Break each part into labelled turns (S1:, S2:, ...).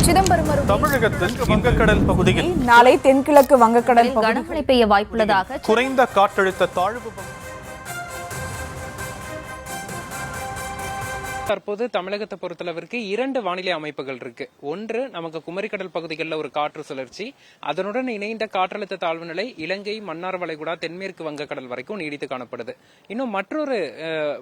S1: சிதம்பரம்
S2: தமிழகத்தில் வங்கக்கடல் பகுதியில்
S1: நாளை தென்கிழக்கு வங்கக்கடல்
S3: கனமழை பெய்ய வாய்ப்புள்ளதாக
S2: குறைந்த காற்றழுத்த தாழ்வு
S4: தற்போது தமிழகத்தை பொறுத்தளவிற்கு இரண்டு வானிலை அமைப்புகள் இருக்கு. ஒன்று நமக்கு குமரிக்கடல் பகுதிகளில் ஒரு காற்று சுழற்சி, அதனுடன் இணைந்த காற்றழுத்த தாழ்வு நிலை இலங்கை, மன்னார் வளைகுடா, தென்மேற்கு வங்கக்கடல் வரைக்கும் நீடித்து காணப்படுது. இன்னும் மற்றொரு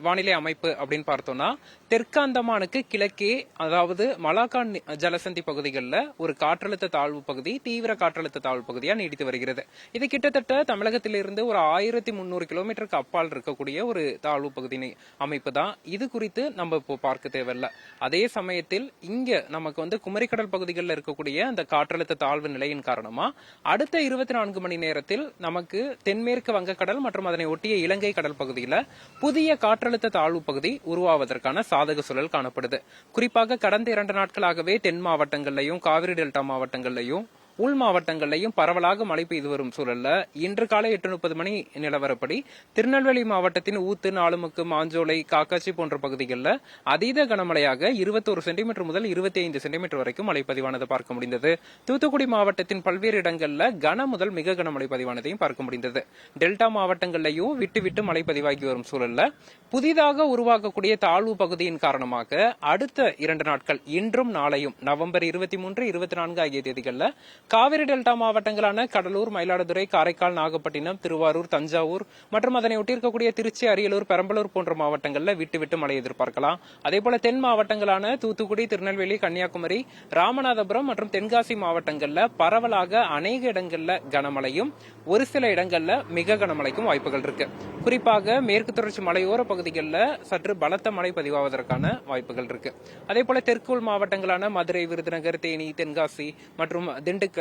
S4: வானிலை அமைப்பு அப்படின்னு பார்த்தோம்னா தெற்கு அந்தமானுக்கு கிழக்கே, அதாவது மலாக்கான் ஜலசந்தி பகுதிகளில் ஒரு காற்றழுத்த தாழ்வு பகுதி தீவிர காற்றழுத்த தாழ்வு பகுதியா நீடித்து வருகிறது. இது கிட்டத்தட்ட தமிழகத்திலிருந்து ஒரு 1300 கிலோமீட்டருக்கு அப்பால் இருக்கக்கூடிய ஒரு தாழ்வு பகுதி அமைப்பு தான். இது குறித்து நம்ம பார்க்க தேவையில்லை. அதே சமயத்தில் இங்க நமக்கு குமரிக்கடல் பகுதிகளில் இருக்கக்கூடிய அந்த காற்றழுத்த தாழ்வு நிலையின் காரணமா அடுத்த 24 மணி நேரத்தில் நமக்கு தென்மேற்கு வங்கக்கடல் மற்றும் அதனை ஒட்டிய இலங்கை கடல் பகுதியில் புதிய காற்றழுத்த தாழ்வு பகுதி உருவாவதற்கான சாதக சூழல் காணப்படுது. குறிப்பாக கடந்த 2 நாட்களாகவே தென் மாவட்டங்கள்லையும் காவிரி டெல்டா மாவட்டங்கள்லையும் உள் மாவட்டங்களையும் பரவலாக மழை பெய்து வரும் சூழல்ல இன்று காலை 8:30 மணி நிலவரப்படி திருநெல்வேலி மாவட்டத்தின் ஊத்து, நாலுமுக்கு, மாஞ்சோலை, காக்காட்சி போன்ற பகுதிகளில் அதீத கனமழையாக 21 சென்டிமீட்டர் முதல் 25 சென்டிமீட்டர் வரைக்கும் மழை பதிவானதை பார்க்க முடிந்தது. தூத்துக்குடி மாவட்டத்தின் பல்வேறு இடங்களில் கன முதல் மிக கனமழை பதிவானதையும் பார்க்க முடிந்தது. டெல்டா மாவட்டங்களையும் விட்டு விட்டு மழை பதிவாகி வரும் சூழல்ல புதிதாக உருவாக்கக்கூடிய தாழ்வு பகுதியின் காரணமாக அடுத்த 2 நாட்கள் இன்றும் நாளையும் நவம்பர் 23, 24 ஆகிய தேதிகளில் காவிரி டெல்டா மாவட்டங்களான கடலூர், மயிலாடுதுறை, காரைக்கால், நாகப்பட்டினம், திருவாரூர், தஞ்சாவூர் மற்றும் அதனை ஒட்டியிருக்கக்கூடிய திருச்சி, அரியலூர், பெரம்பலூர் போன்ற மாவட்டங்களில் விட்டு விட்டு மழை எதிர்பார்க்கலாம். அதே போல தென் மாவட்டங்களான தூத்துக்குடி, திருநெல்வேலி, கன்னியாகுமரி, ராமநாதபுரம் மற்றும் தென்காசி மாவட்டங்களில் பரவலாக அநேக இடங்கள்ல கனமழையும் ஒரு சில இடங்கள்ல மிக கனமழைக்கும் வாய்ப்புகள் இருக்கு. குறிப்பாக மேற்கு தொடர்ச்சி மலையோர பகுதிகளில் சற்று பலத்த மழை பதிவாவதற்கான வாய்ப்புகள் இருக்கு. அதே போல தெற்குள் மாவட்டங்களான மதுரை, விருதுநகர், தேனி, தென்காசி மற்றும் திண்டுக்கல்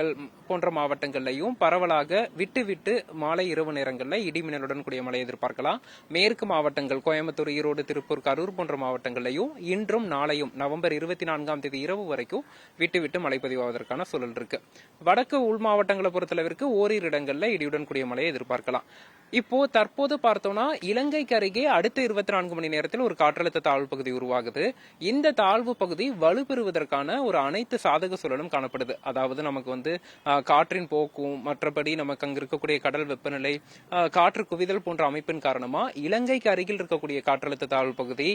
S4: போன்ற மாவட்டங்களையும் பரவலாக விட்டு விட்டு மாலை இரவு நேரங்களில் இடிமின்னலுடன் கூடிய மழை எதிர்பார்க்கலாம். மேற்கு மாவட்டங்கள் கோயம்புத்தூர், ஈரோடு, திருப்பூர், கரூர் போன்ற மாவட்டங்களையும் இன்றும் நாளையும் நவம்பர் 24ஆம் தேதி இரவு வரைக்கும் விட்டு விட்டு மழை பதிவாவதற்கான சூழல் இருக்கு. வடக்கு உள் மாவட்டங்களை பொறுத்தளவிற்கு ஓரிரு இடங்களில் இடியுடன் கூடிய மழையை எதிர்பார்க்கலாம். இப்போ தற்போது பார்த்தோம்னா இலங்கைக்கு அருகே அடுத்த 24 மணி நேரத்தில் ஒரு காற்றழுத்த தாழ்வு பகுதி உருவாகுது. இந்த தாழ்வு பகுதி வலுப்பெறுவதற்கான ஒரு அனைத்து சாதக சூழலும் காணப்படுது. அதாவது நமக்கு காற்றின் போக்கும், மற்றபடி நமக்கு அங்க இருக்கக்கூடிய கடல் வெப்பநிலை, காற்று குவிதல் போன்ற அமைப்பின் காரணமா இலங்கைக்கு அருகில் இருக்கக்கூடிய காற்றழுத்த தாழ்வு பகுதி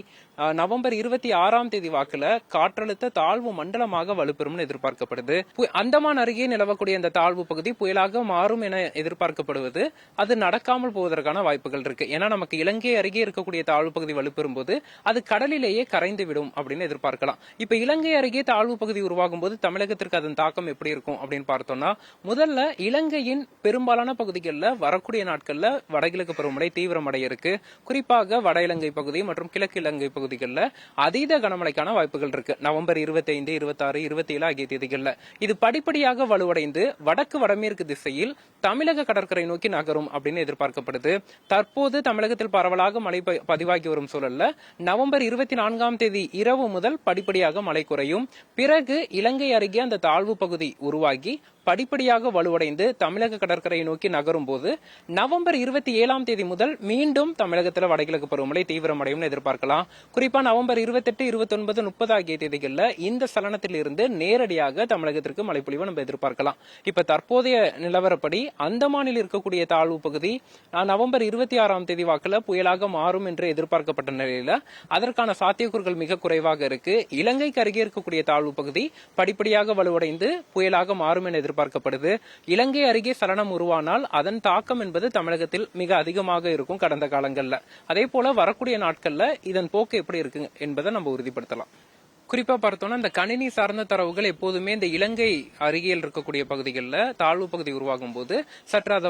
S4: நவம்பர் 26ஆம் தேதி வாக்குல காற்றழுத்த தாழ்வு மண்டலமாக வலுப்பெறும் எதிர்பார்க்கப்படுது. அந்தமான் அருகே நிலவக்கூடிய இந்த தாழ்வு பகுதி புயலாக மாறும் என எதிர்பார்க்கப்படுவது அது நடக்காமல் போவதற்கான வாய்ப்புகள் இருக்கு. ஏன்னா நமக்கு இலங்கை அருகே இருக்கக்கூடிய தாழ்வு பகுதி வலுப்பெறும் போது அது கடலிலேயே கரைந்து விடும் அப்படின்னு எதிர்பார்க்கலாம். இப்ப இலங்கை அருகே தாழ்வு பகுதி உருவாகும் போது தமிழகத்திற்கு அதன் தாக்கம் எப்படி இருக்கும் அப்படின்னு பார்த்தோம்னா, முதல்ல இலங்கையின் பெரும்பாலான பகுதிகளில் வரக்கூடிய நாட்கள்ல வடகிழக்கு பருவமழை தீவிரமடைய இருக்கு. குறிப்பாக வட இலங்கை பகுதி மற்றும் கிழக்கு இலங்கை பகுதிகளில் அதீத கனமழைக்கான வாய்ப்புகள் இருக்கு. நவம்பர் 25, 26, 27 ஆகிய தேதிகளில் இது படிப்படியாக வலுவடைந்து வடக்கு வடமேற்கு திசையில் தமிழக கடற்கரை நோக்கி நகரும் அப்படின்னு எதிர்பார்க்கப்படுது. தற்போது தமிழகத்தில் பரவலாக மழை பதிவாகி வரும் சூழல்ல நவம்பர் 24ஆம் தேதி இரவு முதல் படிப்படியாக மழை குறையும். பிறகு இலங்கை அருகே அந்த தாழ்வு பகுதி உருவாகி படிப்படியாக வலுவடைந்து தமிழக கடற்கரையை நோக்கி நகரும் போது நவம்பர் 27ஆம் தேதி முதல் மீண்டும் தமிழகத்தில் வடகிழக்கு பருவமழை தீவிரமடையும் எதிர்பார்க்கலாம். குறிப்பா நவம்பர் 28, 29, 30 ஆகிய தேதிகளில் இந்த சலனத்தில் இருந்து நேரடியாக தமிழகத்திற்கு மழை பொழிவு நம்ம எதிர்பார்க்கலாம். இப்ப தற்போதைய நிலவரப்படி அந்தமானில் இருக்கக்கூடிய தாழ்வு பகுதி நவம்பர் 26ஆம் தேதி வாக்குல புயலாக மாறும் என்று எதிர்பார்க்கப்பட்ட நிலையில அதற்கான சாத்தியக்கூறுகள் மிக குறைவாக இருக்கு. இலங்கைக்கு அருகே இருக்கக்கூடிய தாழ்வு பகுதி படிப்படியாக வலுவடைந்து புயலாக மாறும் என எதிர்பார்க்கப்படுது. இலங்கை அருகே சலனம் உருவானால் அதன் தாக்கம் என்பது தமிழகத்தில் மிக அதிகமாக இருக்கும் கடந்த காலங்கள்ல. அதே போல வரக்கூடிய நாட்கள்ல இதன் போக்கு எப்படி இருக்கு என்பதை நம்ம உறுதிப்படுத்தலாம். குறிப்பா பார்த்தோம்னா இந்த கணினி சார்ந்த தரவுகள் எப்போதுமே இந்த இலங்கை அருகில் இருக்கக்கூடிய பகுதிகளில் தாழ்வு பகுதி உருவாகும் போது சற்று அதை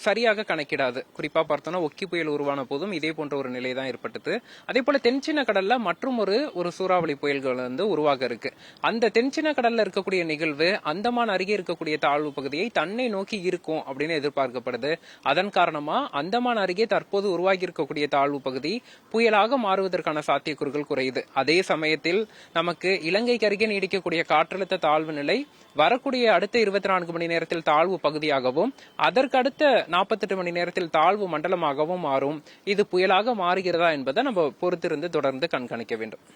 S4: சரியாக கணக்கிடாது. குறிப்பா பார்த்தோம்னா ஒக்கி புயல் உருவான போதும் இதே போன்ற ஒரு நிலை தான் ஏற்பட்டது. அதே போல தென்சீன கடல்ல மற்றும் ஒரு சூறாவளி புயல்கள் உருவாக இருக்கு. அந்த தென்சீன கடல்ல இருக்கக்கூடிய நிகழ்வு அந்தமான் அருகே இருக்கக்கூடிய தாழ்வு பகுதியை தன்னை நோக்கி இருக்கும் அப்படின்னு எதிர்பார்க்கப்படுது. அதன் காரணமா அந்தமான் அருகே தற்போது உருவாகி இருக்கக்கூடிய தாழ்வு பகுதி புயலாக மாறுவதற்கான சாத்தியக்கூறுகள் குறையுது. அதே சமயத்தில் நமக்கு இலங்கைக்கு அருகே நீடிக்கக்கூடிய காற்றழுத்த தாழ்வு நிலை வரக்கூடிய அடுத்த 24 மணி நேரத்தில் தாழ்வு பகுதியாகவும் அதற்கு அடுத்த 48 மணி நேரத்தில் தாழ்வு மண்டலமாகவும் மாறும். இது புயலாக மாறுகிறதா என்பதை நம்ம பொறுத்திருந்து தொடர்ந்து கண்காணிக்க வேண்டும்.